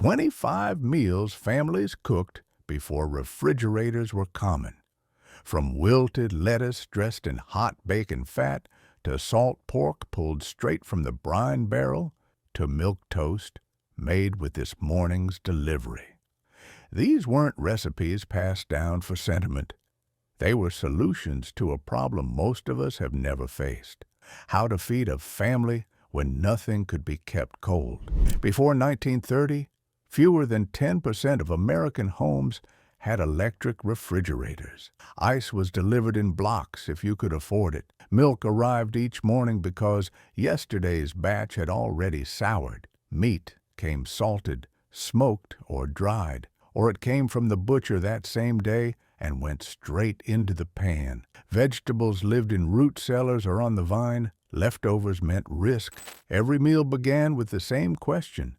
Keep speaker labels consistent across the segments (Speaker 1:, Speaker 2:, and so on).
Speaker 1: 25 meals families cooked before refrigerators were common. From wilted lettuce dressed in hot bacon fat, to salt pork pulled straight from the brine barrel, to milk toast made with this morning's delivery. These weren't recipes passed down for sentiment. They were solutions to a problem most of us have never faced: how to feed a family when nothing could be kept cold. Before 1930, fewer than 10% of American homes had electric refrigerators. Ice was delivered in blocks if you could afford it. Milk arrived each morning because yesterday's batch had already soured. Meat came salted, smoked, or dried, or it came from the butcher that same day and went straight into the pan. Vegetables lived in root cellars or on the vine. Leftovers meant risk. Every meal began with the same question: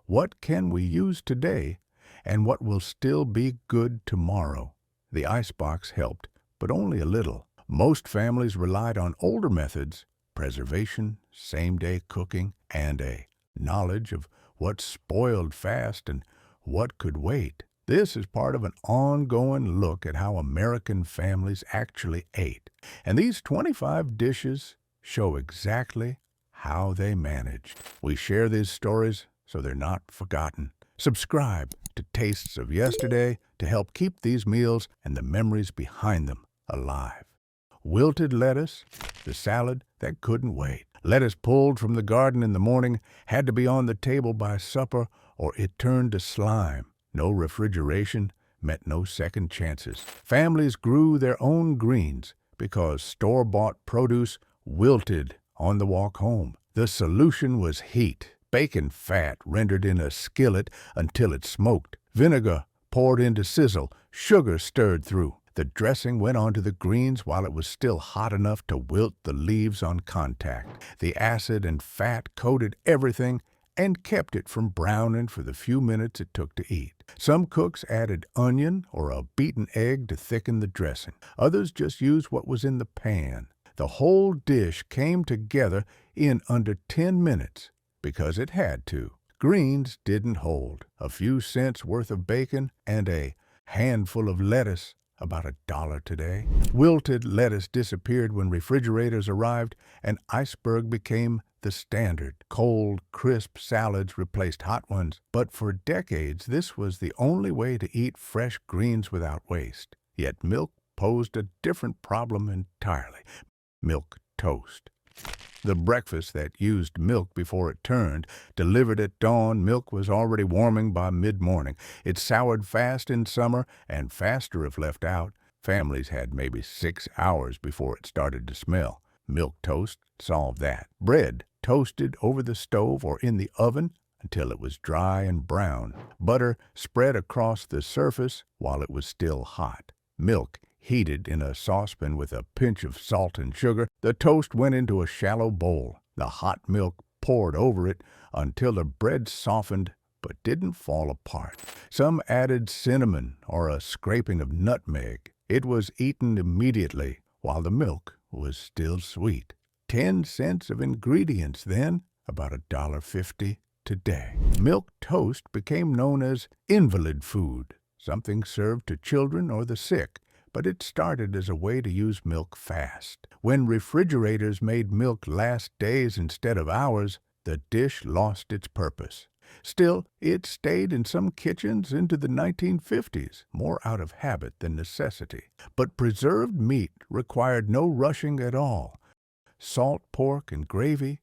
Speaker 1: what can we use today, and what will still be good tomorrow? The icebox helped, but only a little. Most families relied on older methods: preservation, same-day cooking, and a knowledge of what spoiled fast and what could wait. This is part of an ongoing look at how American families actually ate, and these 25 dishes show exactly how they managed. We share these stories so they're not forgotten. Subscribe to Tastes of Yesterday to help keep these meals and the memories behind them alive. Wilted lettuce, the salad that couldn't wait. Lettuce pulled from the garden in the morning had to be on the table by supper or it turned to slime. No refrigeration meant no second chances. Families grew their own greens because store-bought produce wilted on the walk home. The solution was heat. Bacon fat rendered in a skillet until it smoked. Vinegar poured in to sizzle. Sugar stirred through. The dressing went onto the greens while it was still hot enough to wilt the leaves on contact. The acid and fat coated everything and kept it from browning for the few minutes it took to eat. Some cooks added onion or a beaten egg to thicken the dressing. Others just used what was in the pan. The whole dish came together in under 10 minutes because it had to. Greens didn't hold. A few cents worth of bacon and a handful of lettuce, about $1 today. Wilted lettuce disappeared when refrigerators arrived and iceberg became the standard. Cold, crisp salads replaced hot ones, but for decades this was the only way to eat fresh greens without waste. Yet milk posed a different problem entirely: milk toast. The breakfast that used milk before it turned. Delivered at dawn, milk was already warming by mid-morning. It soured fast in summer and faster if left out. Families had maybe 6 hours before it started to smell. Milk toast solved that. Bread toasted over the stove or in the oven until it was dry and brown. Butter spread across the surface while it was still hot. Milk heated in a saucepan with a pinch of salt and sugar. The toast went into a shallow bowl. The hot milk poured over it until the bread softened but didn't fall apart. Some added cinnamon or a scraping of nutmeg. It was eaten immediately while the milk was still sweet. 10 cents of ingredients then, about $1.50 today. Milk toast became known as invalid food, something served to children or the sick, but it started as a way to use milk fast. When refrigerators made milk last days instead of hours, the dish lost its purpose. Still, it stayed in some kitchens into the 1950s, more out of habit than necessity. But preserved meat required no rushing at all. Salt pork and gravy,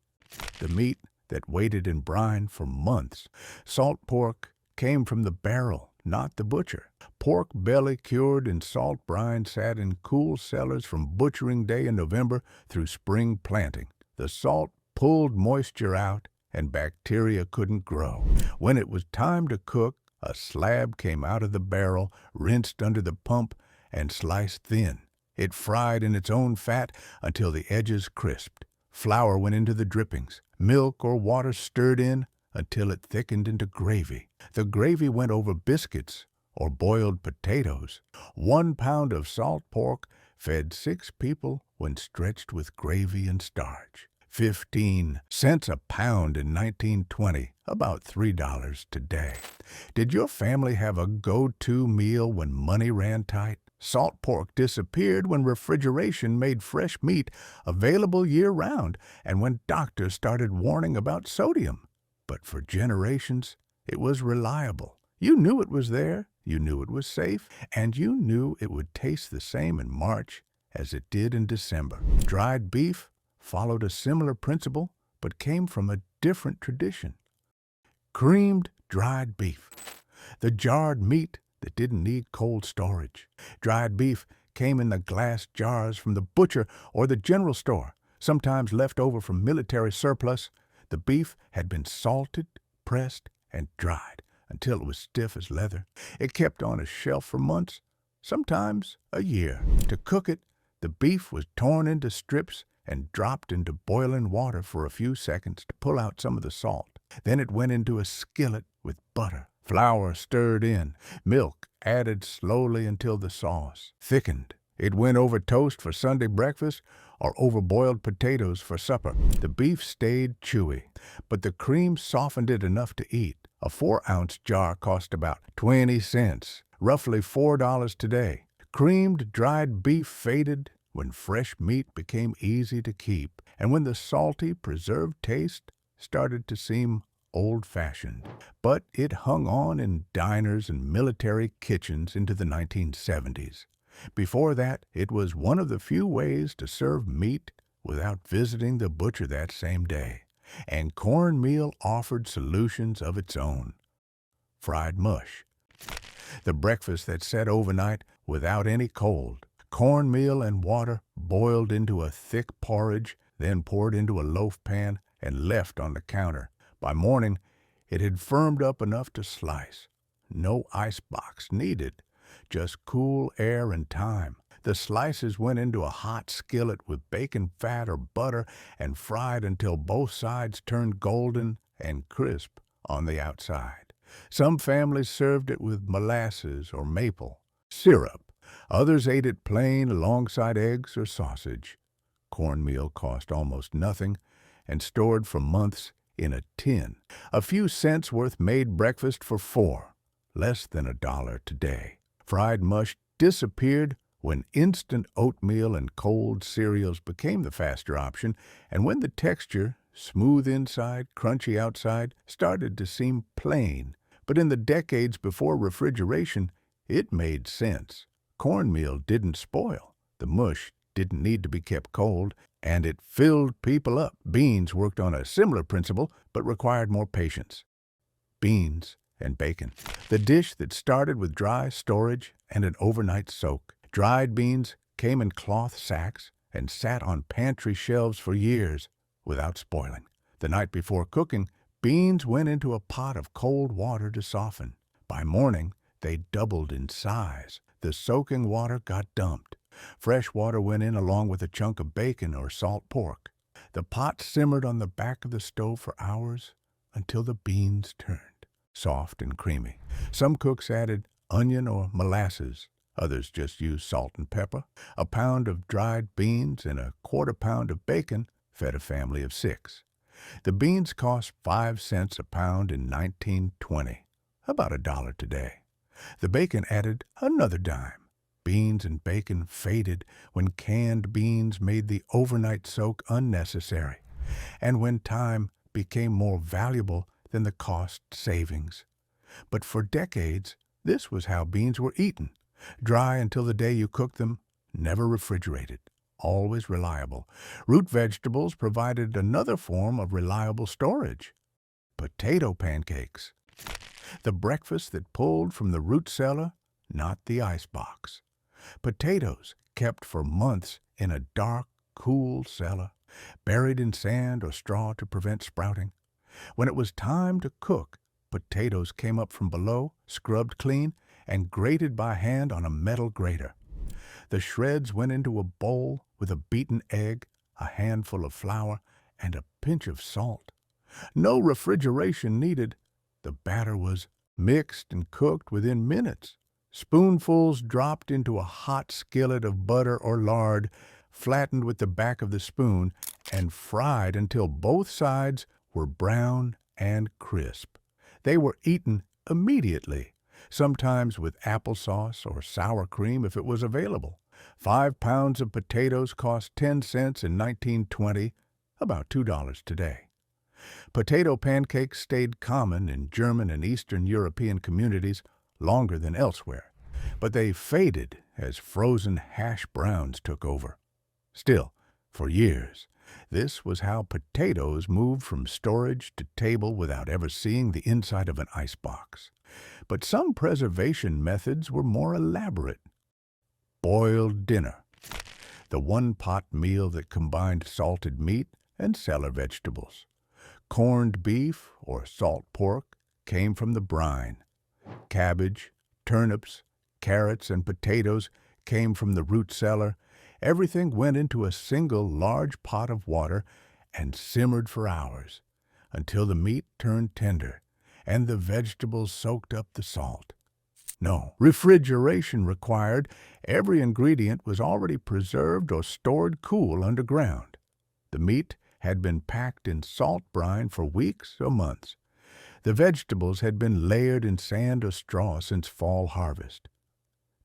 Speaker 1: the meat that waited in brine for months. Salt pork came from the barrel, not the butcher. Pork belly cured in salt brine sat in cool cellars from butchering day in November through spring planting. The salt pulled moisture out and bacteria couldn't grow. When it was time to cook, a slab came out of the barrel, rinsed under the pump, and sliced thin. It fried in its own fat until the edges crisped. Flour went into the drippings. Milk or water stirred in until it thickened into gravy. The gravy went over biscuits or boiled potatoes. 1 pound of salt pork fed 6 people when stretched with gravy and starch. 15 cents a pound in 1920, about $3 today. Did your family have a go-to meal when money ran tight? Salt pork disappeared when refrigeration made fresh meat available year-round and when doctors started warning about sodium. But for generations, it was reliable. You knew it was there, you knew it was safe, and you knew it would taste the same in March as it did in December. Dried beef followed a similar principle, but came from a different tradition. Creamed dried beef, the jarred meat that didn't need cold storage. Dried beef came in the glass jars from the butcher or the general store, sometimes left over from military surplus. The beef had been salted, pressed, and dried until it was stiff as leather. It kept on a shelf for months, sometimes a year. To cook it, the beef was torn into strips and dropped into boiling water for a few seconds to pull out some of the salt. Then it went into a skillet with butter, flour stirred in, milk added slowly until the sauce thickened. It went over toast for Sunday breakfast or over boiled potatoes for supper. The beef stayed chewy, but the cream softened it enough to eat. A 4-ounce jar cost about 20 cents, roughly $4 today. Creamed dried beef faded when fresh meat became easy to keep, and when the salty, preserved taste started to seem old-fashioned. But it hung on in diners and military kitchens into the 1970s. Before that, it was one of the few ways to serve meat without visiting the butcher that same day, and cornmeal offered solutions of its own. Fried mush, the breakfast that sat overnight without any cold. Cornmeal and water boiled into a thick porridge, then poured into a loaf pan and left on the counter. By morning, it had firmed up enough to slice. No icebox needed, just cool air and time. The slices went into a hot skillet with bacon fat or butter and fried until both sides turned golden and crisp on the outside. Some families served it with molasses or maple syrup. Others ate it plain alongside eggs or sausage. Cornmeal cost almost nothing and stored for months in a tin. A few cents worth made breakfast for $4, less than $1 today. Fried mush disappeared when instant oatmeal and cold cereals became the faster option, and when the texture, smooth inside, crunchy outside, started to seem plain. But in the decades before refrigeration, it made sense. Cornmeal didn't spoil, the mush didn't need to be kept cold, and it filled people up. Beans worked on a similar principle, but required more patience. Beans and bacon, the dish that started with dry storage and an overnight soak. Dried beans came in cloth sacks and sat on pantry shelves for years without spoiling. The night before cooking, beans went into a pot of cold water to soften. By morning, they doubled in size. The soaking water got dumped. Fresh water went in along with a chunk of bacon or salt pork. The pot simmered on the back of the stove for hours until the beans turned soft and creamy. Some cooks added onion or molasses. Others just used salt and pepper. A pound of dried beans and a quarter pound of bacon fed a family of 6. The beans cost 5 cents a pound in 1920, about $1 today. The bacon added another dime. Beans and bacon faded when canned beans made the overnight soak unnecessary, and when time became more valuable than the cost savings. But for decades, this was how beans were eaten. Dry until the day you cooked them, never refrigerated, always reliable. Root vegetables provided another form of reliable storage. Potato pancakes, the breakfast that pulled from the root cellar, not the icebox. Potatoes kept for months in a dark, cool cellar, buried in sand or straw to prevent sprouting. When it was time to cook, potatoes came up from below, scrubbed clean, and grated by hand on a metal grater. The shreds went into a bowl with a beaten egg, a handful of flour, and a pinch of salt. No refrigeration needed. The batter was mixed and cooked within minutes. Spoonfuls dropped into a hot skillet of butter or lard, flattened with the back of the spoon, and fried until both sides were brown and crisp. They were eaten immediately, sometimes with applesauce or sour cream if it was available. 5 pounds of potatoes cost 10 cents in 1920, about $2 today. Potato pancakes stayed common in German and Eastern European communities longer than elsewhere, but they faded as frozen hash browns took over. Still, for years, this was how potatoes moved from storage to table without ever seeing the inside of an icebox. But some preservation methods were more elaborate. Boiled dinner, the one-pot meal that combined salted meat and cellar vegetables. Corned beef or salt pork came from the brine. Cabbage, turnips, carrots, and potatoes came from the root cellar. Everything went into a single large pot of water and simmered for hours until the meat turned tender and the vegetables soaked up the salt. No, refrigeration required every ingredient was already preserved or stored cool underground. The meat had been packed in salt brine for weeks or months. The vegetables had been layered in sand or straw since fall harvest.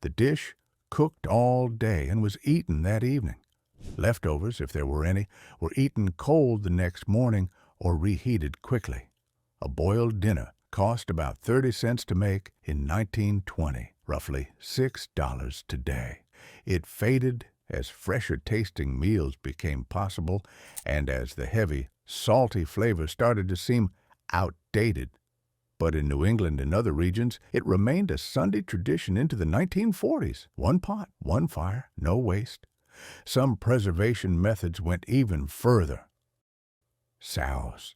Speaker 1: The dish cooked all day and was eaten that evening. Leftovers, if there were any, were eaten cold the next morning or reheated quickly. A boiled dinner cost about 30 cents to make in 1920, roughly $6 today. It faded as fresher-tasting meals became possible and as the heavy, salty flavor started to seem outdated. But in New England and other regions, it remained a Sunday tradition into the 1940s. One pot, one fire, no waste. Some preservation methods went even further. Sows,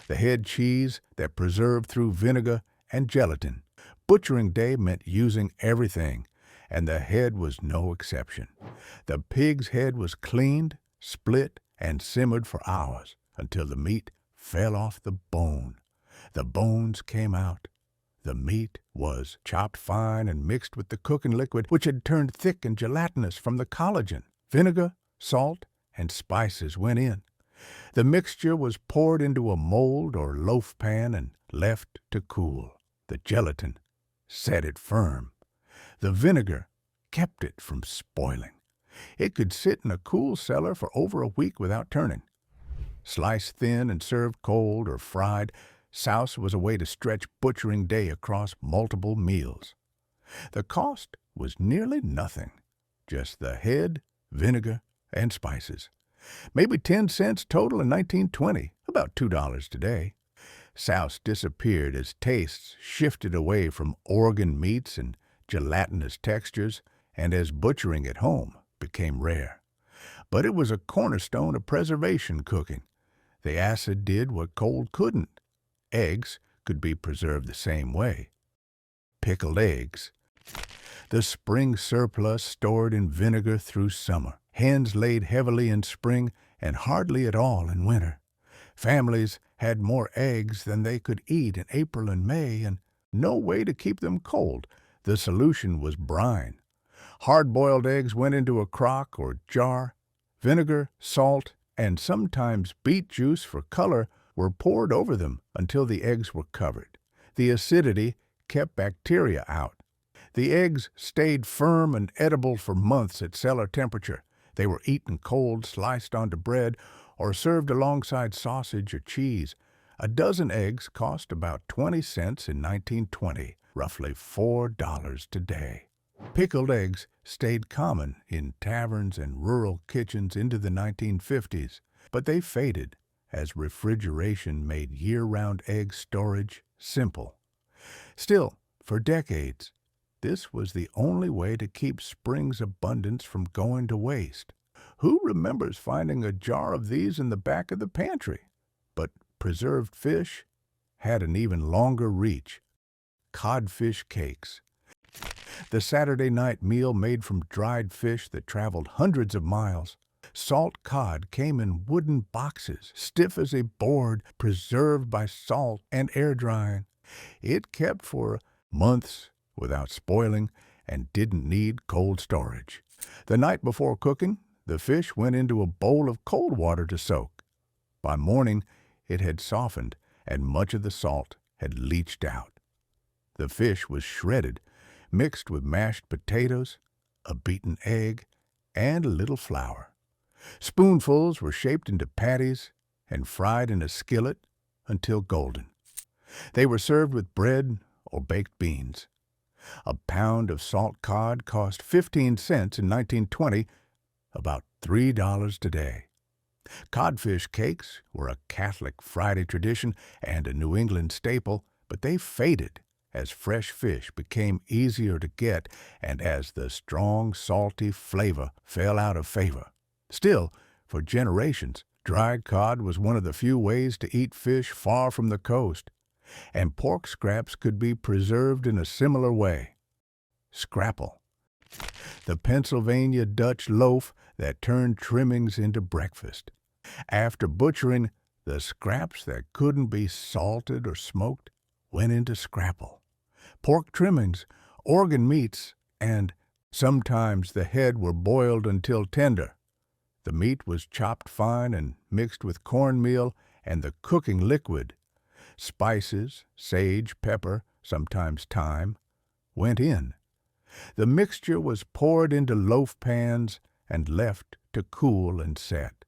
Speaker 1: the head cheese that preserved through vinegar and gelatin. Butchering day meant using everything, and the head was no exception. The pig's head was cleaned, split, and simmered for hours until the meat fell off the bone. The bones came out. The meat was chopped fine and mixed with the cooking liquid, which had turned thick and gelatinous from the collagen. Vinegar, salt, and spices went in. The mixture was poured into a mold or loaf pan and left to cool. The gelatin set it firm. The vinegar kept it from spoiling. It could sit in a cool cellar for over a week without turning. Sliced thin and served cold or fried, souse was a way to stretch butchering day across multiple meals. The cost was nearly nothing, just the head, vinegar, and spices. Maybe 10 cents total in 1920, about $2 today. Souse disappeared as tastes shifted away from organ meats and gelatinous textures, and as butchering at home became rare. But it was a cornerstone of preservation cooking. The acid did what cold couldn't. Eggs could be preserved the same way. Pickled eggs, the spring surplus stored in vinegar through summer. Hens laid heavily in spring and hardly at all in winter. Families had more eggs than they could eat in April and May, and no way to keep them cold. The solution was brine. Hard-boiled eggs went into a crock or jar. Vinegar, salt, and sometimes beet juice for color were poured over them until the eggs were covered. The acidity kept bacteria out. The eggs stayed firm and edible for months at cellar temperature. They were eaten cold, sliced onto bread, or served alongside sausage or cheese. A dozen eggs cost about 20 cents in 1920, roughly $4 today. Pickled eggs stayed common in taverns and rural kitchens into the 1950s, but they faded as refrigeration made year-round egg storage simple. Still, for decades, this was the only way to keep spring's abundance from going to waste. Who remembers finding a jar of these in the back of the pantry? But preserved fish had an even longer reach. Codfish cakes, the Saturday night meal made from dried fish that traveled hundreds of miles. Salt cod came in wooden boxes, stiff as a board, preserved by salt and air drying. It kept for months without spoiling and didn't need cold storage. The night before cooking, The fish went into a bowl of cold water to soak. By morning, it had softened, and much of the salt had leached out. The fish was shredded, mixed with mashed potatoes, a beaten egg, and a little flour. Spoonfuls were shaped into patties and fried in a skillet until golden. They were served with bread or baked beans. A pound of salt cod cost 15 cents in 1920, about $3 today. Codfish cakes were a Catholic Friday tradition and a New England staple, but they faded as fresh fish became easier to get and as the strong, salty flavor fell out of favor. Still, for generations, dried cod was one of the few ways to eat fish far from the coast, and pork scraps could be preserved in a similar way. Scrapple, the Pennsylvania Dutch loaf that turned trimmings into breakfast. After butchering, the scraps that couldn't be salted or smoked went into scrapple. Pork trimmings, organ meats, and sometimes the head were boiled until tender. The meat was chopped fine and mixed with cornmeal and the cooking liquid. Spices, sage, pepper, sometimes thyme, went in. The mixture was poured into loaf pans and left to cool and set.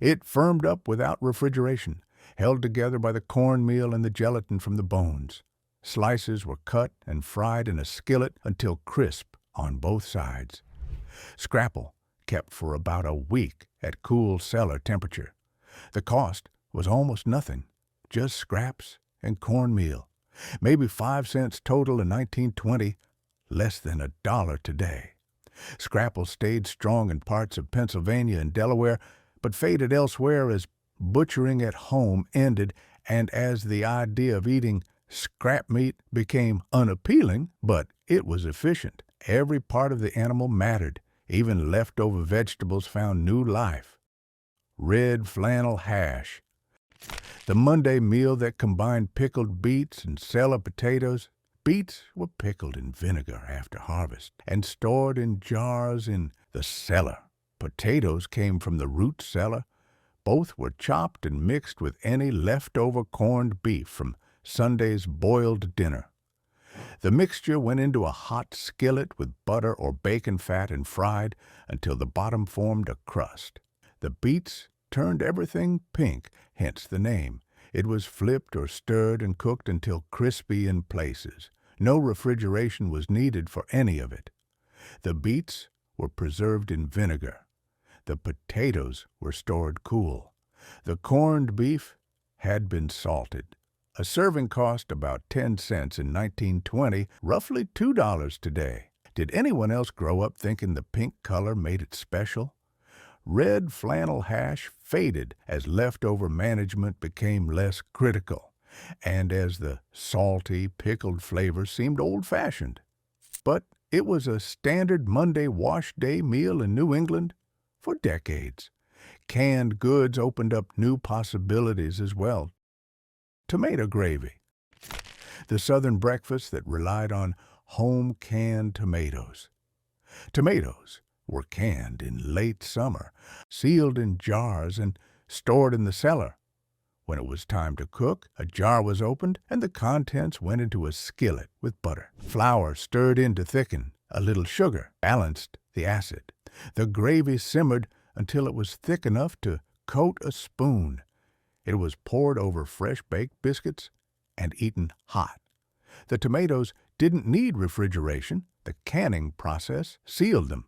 Speaker 1: It firmed up without refrigeration, held together by the cornmeal and the gelatin from the bones. Slices were cut and fried in a skillet until crisp on both sides. Scrapple kept for about a week at cool cellar temperature. The cost was almost nothing, just scraps and cornmeal. Maybe 5 cents total in 1920, less than $1 today. Scrapple stayed strong in parts of Pennsylvania and Delaware, but faded elsewhere as butchering at home ended and as the idea of eating scrap meat became unappealing, but it was efficient. Every part of the animal mattered. Even leftover vegetables found new life. Red flannel hash, the Monday meal that combined pickled beets and cellar potatoes. Beets were pickled in vinegar after harvest and stored in jars in the cellar. Potatoes came from the root cellar. Both were chopped and mixed with any leftover corned beef from Sunday's boiled dinner. The mixture went into a hot skillet with butter or bacon fat and fried until the bottom formed a crust. The beets turned everything pink, hence the name. It was flipped or stirred and cooked until crispy in places. No refrigeration was needed for any of it. The beets were preserved in vinegar. The potatoes were stored cool. The corned beef had been salted. A serving cost about 10 cents in 1920, roughly $2 today. Did anyone else grow up thinking the pink color made it special? Red flannel hash faded as leftover management became less critical, and as the salty, pickled flavor seemed old-fashioned. But it was a standard Monday wash day meal in New England for decades. Canned goods opened up new possibilities as well. Tomato gravy, the Southern breakfast that relied on home-canned tomatoes. Tomatoes were canned in late summer, sealed in jars, and stored in the cellar. When it was time to cook, a jar was opened and the contents went into a skillet with butter. Flour stirred in to thicken. A little sugar balanced the acid. The gravy simmered until it was thick enough to coat a spoon. It was poured over fresh baked biscuits and eaten hot. The tomatoes didn't need refrigeration. The canning process sealed them.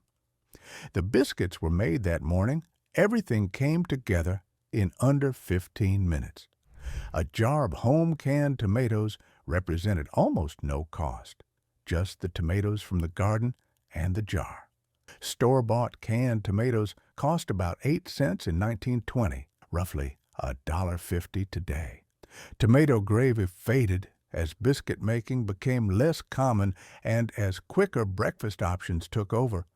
Speaker 1: The biscuits were made that morning. Everything came together in under 15 minutes. A jar of home-canned tomatoes represented almost no cost, just the tomatoes from the garden and the jar. Store-bought canned tomatoes cost about 8 cents in 1920, roughly $1.50 today. Tomato gravy faded as biscuit making became less common and as quicker breakfast options took over.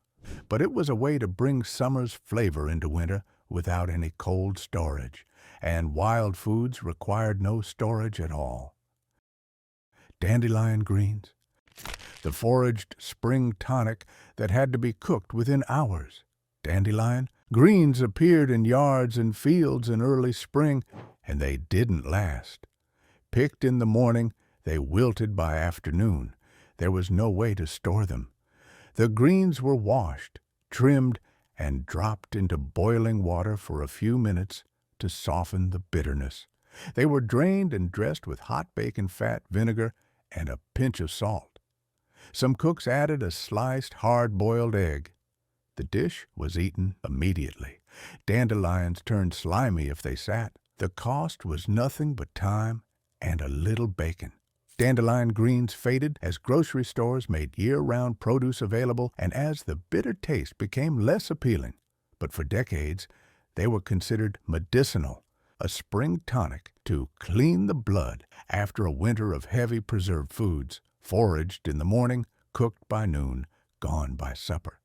Speaker 1: But it was a way to bring summer's flavor into winter without any cold storage, and wild foods required no storage at all. Dandelion greens, the foraged spring tonic that had to be cooked within hours. Dandelion Greens appeared in yards and fields in early spring, and they didn't last. Picked in the morning, they wilted by afternoon. There was no way to store them. The greens were washed, trimmed, and dropped into boiling water for a few minutes to soften the bitterness. They were drained and dressed with hot bacon fat, vinegar, and a pinch of salt. Some cooks added a sliced, hard-boiled egg. The dish was eaten immediately. Dandelions turned slimy if they sat. The cost was nothing but time and a little bacon. Dandelion greens faded as grocery stores made year-round produce available and as the bitter taste became less appealing. But for decades, they were considered medicinal, a spring tonic to clean the blood after a winter of heavy preserved foods, foraged in the morning, cooked by noon, gone by supper.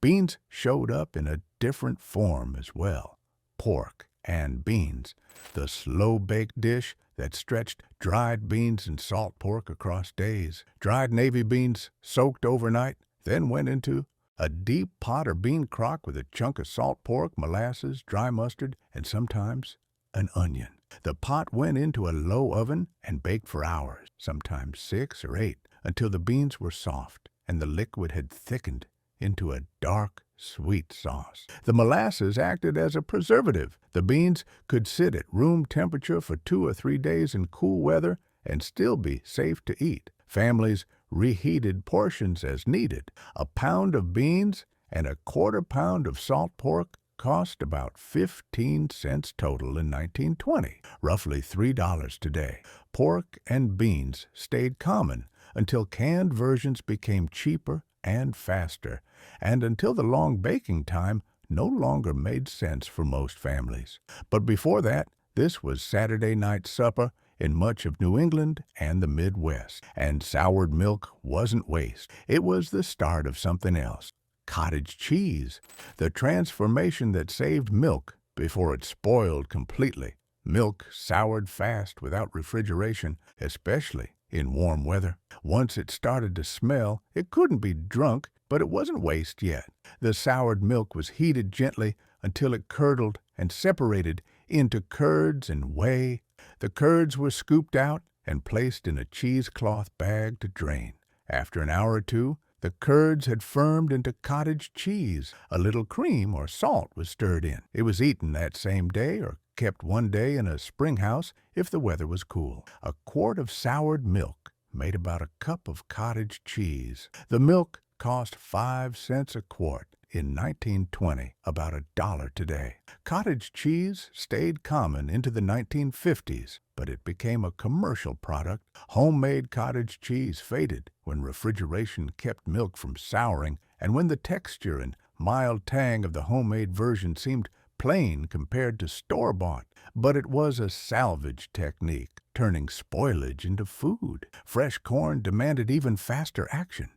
Speaker 1: Beans showed up in a different form as well. Pork and beans, the slow-baked dish that stretched dried beans and salt pork across days. Dried navy beans soaked overnight, then went into a deep pot or bean crock with a chunk of salt pork, molasses, dry mustard, and sometimes an onion. The pot went into a low oven and baked for hours, sometimes 6 or 8, until the beans were soft and the liquid had thickened into a dark, sweet sauce. The molasses acted as a preservative. The beans could sit at room temperature for 2 or 3 days in cool weather and still be safe to eat. Families reheated portions as needed. A pound of beans and a quarter pound of salt pork cost about 15 cents total in 1920, roughly $3 today. Pork and beans stayed common until canned versions became cheaper and faster, and until the long baking time no longer made sense for most families. But before that, this was Saturday night supper in much of New England and the Midwest, and soured milk wasn't waste. It was the start of something else. Cottage cheese, the transformation that saved milk before it spoiled completely. Milk soured fast without refrigeration, especially in warm weather. Once it started to smell, it couldn't be drunk, but it wasn't waste yet. The soured milk was heated gently until it curdled and separated into curds and whey. The curds were scooped out and placed in a cheesecloth bag to drain. After an hour or two, the curds had firmed into cottage cheese. A little cream or salt was stirred in. It was eaten that same day or kept one day in a spring house if the weather was cool. A quart of soured milk made about a cup of cottage cheese. The milk cost 5 cents a quart in 1920, about $1 today. Cottage cheese stayed common into the 1950s, but it became a commercial product. Homemade cottage cheese faded when refrigeration kept milk from souring and when the texture and mild tang of the homemade version seemed plain compared to store-bought. But it was a salvage technique, turning spoilage into food. Fresh corn demanded even faster action.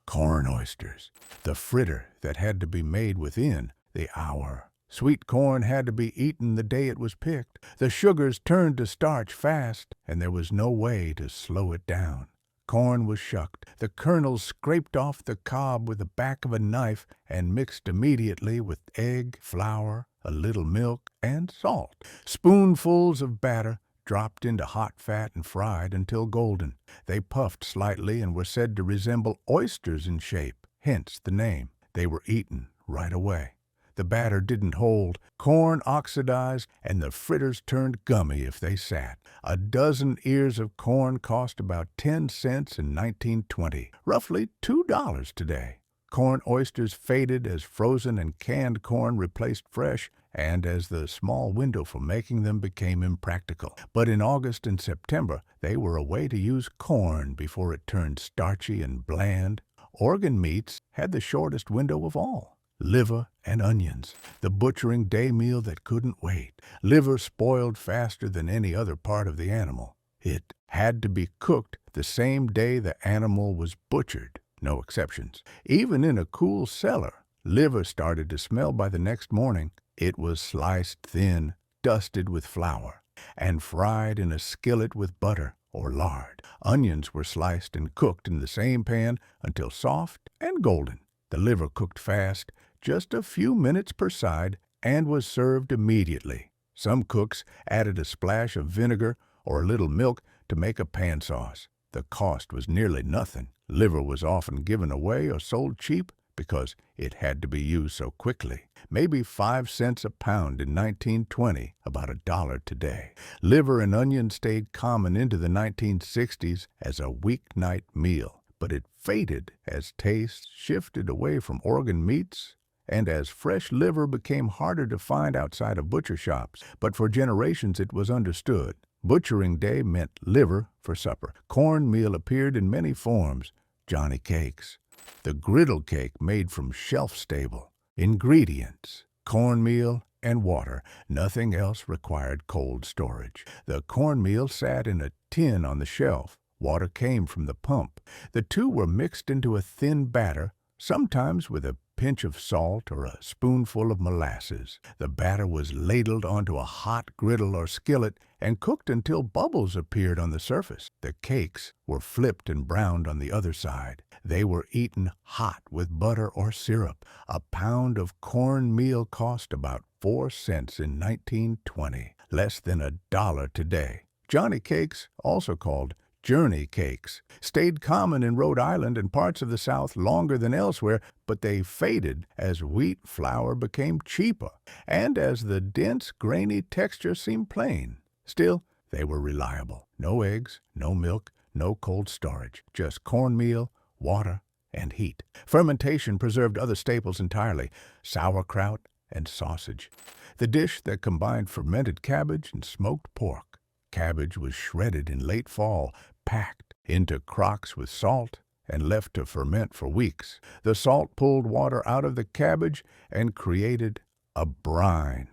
Speaker 1: Corn oysters, the fritter that had to be made within the hour. Sweet corn had to be eaten the day it was picked. The sugars turned to starch fast, and there was no way to slow it down. Corn was shucked, the kernels scraped off the cob with the back of a knife and mixed immediately with egg, flour, a little milk, and salt. Spoonfuls of batter dropped into hot fat and fried until golden. They puffed slightly and were said to resemble oysters in shape, hence the name. They were eaten right away. The batter didn't hold, corn oxidized, and the fritters turned gummy if they sat. A dozen ears of corn cost about 10 cents in 1920, roughly $2 today. Corn oysters faded as frozen and canned corn replaced fresh, and as the small window for making them became impractical. But in August and September, they were a way to use corn before it turned starchy and bland. Organ meats had the shortest window of all. Liver and onions, the butchering day meal that couldn't wait. Liver spoiled faster than any other part of the animal. It had to be cooked the same day the animal was butchered. No exceptions. Even in a cool cellar, liver started to smell by the next morning. It was sliced thin, dusted with flour, and fried in a skillet with butter or lard. Onions were sliced and cooked in the same pan until soft and golden. The liver cooked fast, just a few minutes per side, and was served immediately. Some cooks added a splash of vinegar or a little milk to make a pan sauce. The cost was nearly nothing. Liver was often given away or sold cheap because it had to be used so quickly. Maybe 5 cents a pound in 1920, about $1 today. Liver and onion stayed common into the 1960s as a weeknight meal, but it faded as taste shifted away from organ meats and as fresh liver became harder to find outside of butcher shops. But for generations it was understood. Butchering day meant liver for supper. Cornmeal appeared in many forms. Johnny cakes. The griddle cake made from shelf-stable. Ingredients: cornmeal and water. Nothing else required cold storage. The cornmeal sat in a tin on the shelf. Water came from the pump. The two were mixed into a thin batter, sometimes with a pinch of salt or a spoonful of molasses. The batter was ladled onto a hot griddle or skillet and cooked until bubbles appeared on the surface. The cakes were flipped and browned on the other side. They were eaten hot with butter or syrup. A pound of cornmeal cost about 4 cents in 1920, less than $1 today. Johnny cakes, also called journey cakes, stayed common in Rhode Island and parts of the South longer than elsewhere, but they faded as wheat flour became cheaper and as the dense, grainy texture seemed plain. Still, they were reliable. No eggs, no milk, no cold storage, just cornmeal, water, and heat. Fermentation preserved other staples entirely: sauerkraut and sausage. The dish that combined fermented cabbage and smoked pork. Cabbage was shredded in late fall, packed into crocks with salt, and left to ferment for weeks. The salt pulled water out of the cabbage and created a brine.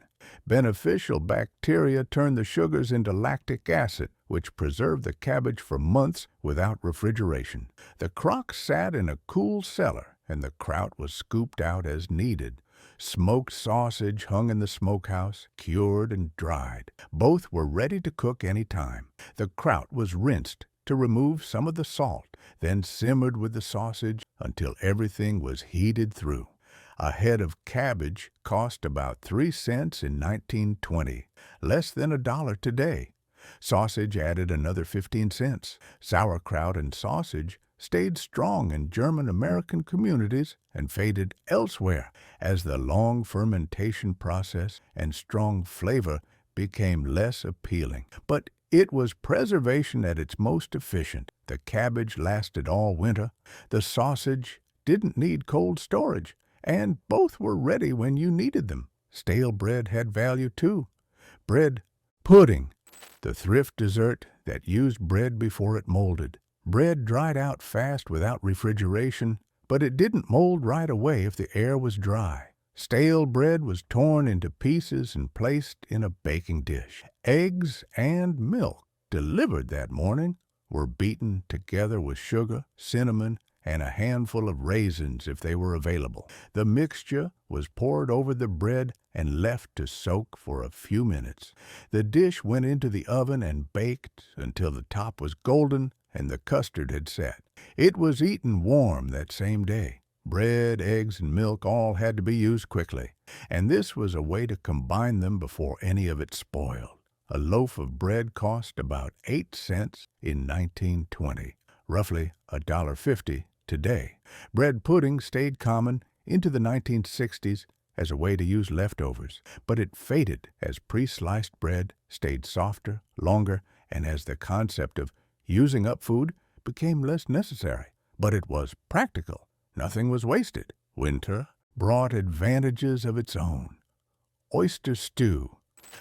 Speaker 1: Beneficial bacteria turned the sugars into lactic acid, which preserved the cabbage for months without refrigeration. The crock sat in a cool cellar, and the kraut was scooped out as needed. Smoked sausage hung in the smokehouse, cured and dried. Both were ready to cook any time. The kraut was rinsed to remove some of the salt, then simmered with the sausage until everything was heated through. A head of cabbage cost about 3 cents in 1920, less than $1 today. Sausage added another 15 cents. Sauerkraut and sausage stayed strong in German-American communities and faded elsewhere as the long fermentation process and strong flavor became less appealing. But it was preservation at its most efficient. The cabbage lasted all winter. The sausage didn't need cold storage, and both were ready when you needed them. Stale bread had value too. Bread pudding, the thrift dessert that used bread before it molded. Bread dried out fast without refrigeration, but it didn't mold right away if the air was dry. Stale bread was torn into pieces and placed in a baking dish. Eggs and milk, delivered that morning, were beaten together with sugar, cinnamon, and a handful of raisins if they were available. The mixture was poured over the bread and left to soak for a few minutes. The dish went into the oven and baked until the top was golden and the custard had set. It was eaten warm that same day. Bread, eggs, and milk all had to be used quickly, and this was a way to combine them before any of it spoiled. A loaf of bread cost about 8 cents in 1920, roughly $1.50 today. Bread pudding stayed common into the 1960s as a way to use leftovers, but it faded as pre-sliced bread stayed softer, longer, and as the concept of using up food became less necessary. But it was practical. Nothing was wasted. Winter brought advantages of its own. Oyster stew,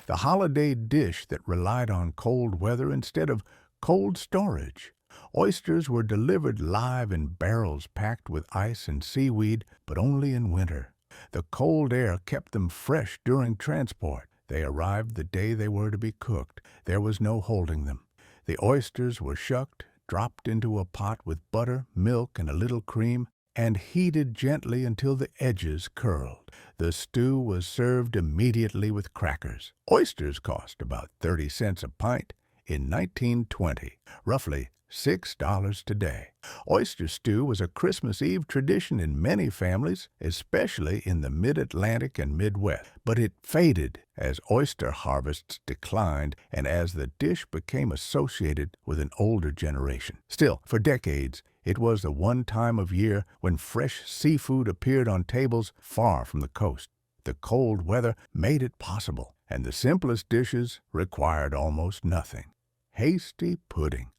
Speaker 1: the holiday dish that relied on cold weather instead of cold storage. Oysters were delivered live in barrels packed with ice and seaweed, but only in winter. The cold air kept them fresh during transport. They arrived the day they were to be cooked. There was no holding them. The oysters were shucked, dropped into a pot with butter, milk, and a little cream, and heated gently until the edges curled. The stew was served immediately with crackers. Oysters cost about 30 cents a pint in 1920, roughly $6 today. Oyster stew was a Christmas Eve tradition in many families, especially in the mid-Atlantic and Midwest. But it faded as oyster harvests declined and as the dish became associated with an older generation. Still, for decades, it was the one time of year when fresh seafood appeared on tables far from the coast. The cold weather made it possible, and the simplest dishes required almost nothing. Hasty pudding,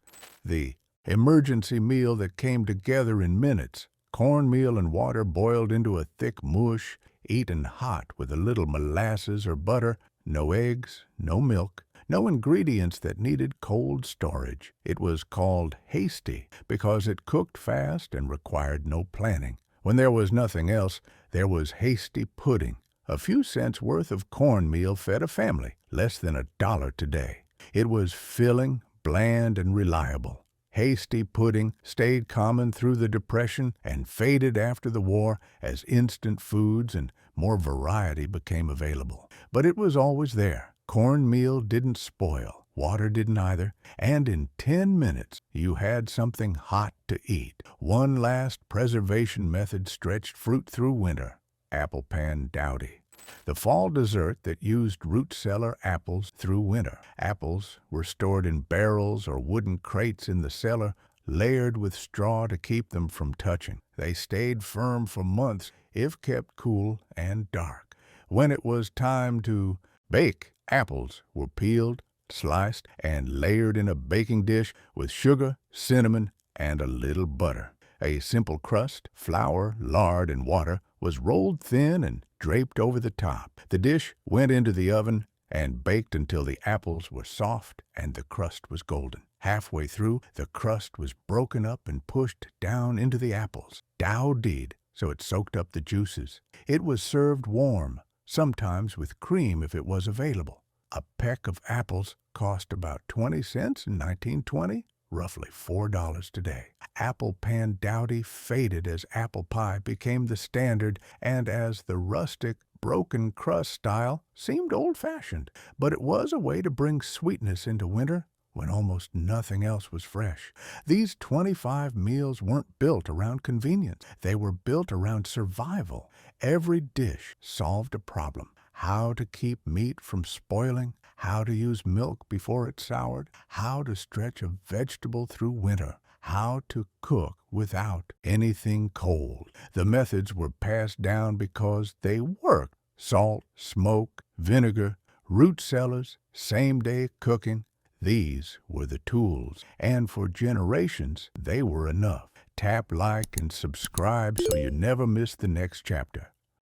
Speaker 1: the emergency meal that came together in minutes. Cornmeal and water boiled into a thick mush, eaten hot with a little molasses or butter. No eggs, no milk, no ingredients that needed cold storage. It was called hasty because it cooked fast and required no planning. When there was nothing else, there was hasty pudding. A few cents worth of cornmeal fed a family, less than $1 today. It was filling, bland, and reliable. Hasty pudding stayed common through the Depression and faded after the war as instant foods and more variety became available. But it was always there. Cornmeal didn't spoil, water didn't either, and in 10 minutes you had something hot to eat. One last preservation method stretched fruit through winter: apple pan dowdy, the fall dessert that used root cellar apples through winter. Apples were stored in barrels or wooden crates in the cellar, layered with straw to keep them from touching. They stayed firm for months if kept cool and dark. When it was time to bake, apples were peeled, sliced, and layered in a baking dish with sugar, cinnamon, and a little butter. A simple crust, flour, lard, and water was rolled thin and draped over the top. The dish went into the oven and baked until the apples were soft and the crust was golden. Halfway through, the crust was broken up and pushed down into the apples, dowdied so it soaked up the juices. It was served warm, sometimes with cream if it was available. A peck of apples cost about 20 cents in 1920, roughly $4 today. Apple pan dowdy faded as apple pie became the standard and as the rustic, broken crust style seemed old-fashioned. But it was a way to bring sweetness into winter when almost nothing else was fresh. These 25 meals weren't built around convenience. They were built around survival. Every dish solved a problem: how to keep meat from spoiling, how to use milk before it soured, how to stretch a vegetable through winter, how to cook without anything cold. The methods were passed down because they worked: salt, smoke, vinegar, root cellars, same-day cooking. These were the tools, and for generations they were enough. Tap like and subscribe so you never miss the next chapter.